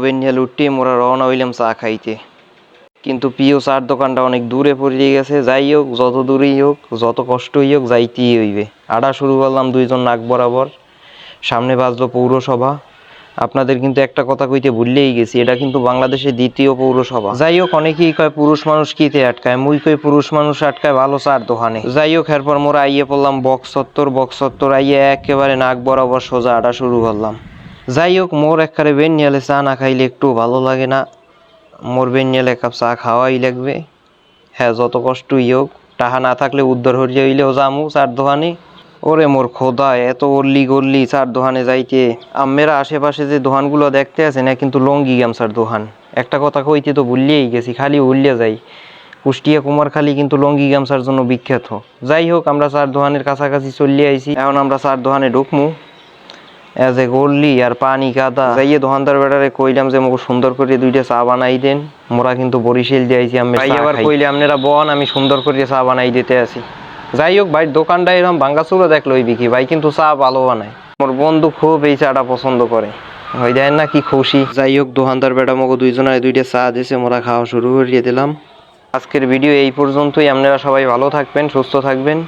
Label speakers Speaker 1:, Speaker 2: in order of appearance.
Speaker 1: বেনিয়াল উঠে মোরা রওনা হইলাম চা খাইতে। কিন্তু প্রিয় চার দোকানটা অনেক দূরে পড়ে গেছে। যাই হোক, যত দূরেই হোক, যত কষ্টই হোক, যাইতেই হইবে। আডা শুরু করলাম দুইজন নাক বরাবর। সামনে বাজলো পৌরসভা। আপনাদের কিন্তু একটা কথা কইতে ভুললেই গেছি, এটা কিন্তু বাংলাদেশের দ্বিতীয় পৌরসভা। যাই হোক, অনেকেই কয় পুরুষ মানুষ কিতে আটকায়, মুই কই পুরুষ মানুষ আটকায় ভালো চার দোকানে। যাই হোক, এরপর মোরা আইয়ে পড়লাম বক্স চত্বর আইয়ে একেবারে নাক বরাবর সোজা আডা শুরু করলাম। যাই হোক, মোর একবারে বেনিয়ালে চা না খাইলে একটু ভালো লাগে না। মোর বেনিয়ালে এক কাপ চা খাওয়াই লাগবে। হ্যাঁ, যত কষ্টই হোক, টাহা না থাকলে উদ্ধার হরিয়া হইলেও যামু চার দোকানে। ওরে মোর খোদা, এত অল্লি গল্লি চার দোকানে যাইতে। আমেরা আশেপাশে যে দোকানগুলো দেখতে আছে না, কিন্তু লঙ্গি গামছার দোকান। একটা কথা কইতে তো ভুললেই গেছি, খালি উল্লে যাই। কুষ্টিয়া কুমারখালী কিন্তু লঙ্গি গামছার জন্য বিখ্যাত। যাই হোক, আমরা চার দোকানের কাছাকাছি চলে আইছি। এখন আমরা চার দোকানে ঢুকমু। এজ এ গল্লি আর পানি কাদা। যাইয়ে দোকানদার বেটারে কইলাম যে মোকে সুন্দর করে দুইটা চা বানাই দেন। মোরা কিন্তু বরিশাল দিয়েছি। আমি আবার কইলে আপনারা বন, আমি সুন্দর করে চা বানাই দিতে আসি। যাই হোক ভাই, দোকানটা এরকম ভাঙ্গাচুরা দেখলো ওই বিকি ভাই, কিন্তু চা ভালো বানায়। মোর বন্ধু খুব এই চাটা পছন্দ করে, ওই দেন না কি খুশি। যাই হোক, দোকানদার বেটা মগো দুইজনের দুইটা চা দিয়েছে, মোরা খাওয়া শুরু করিয়ে দিলাম। আজকের ভিডিও এই পর্যন্তই। আপনারা সবাই ভালো থাকবেন, সুস্থ থাকবেন।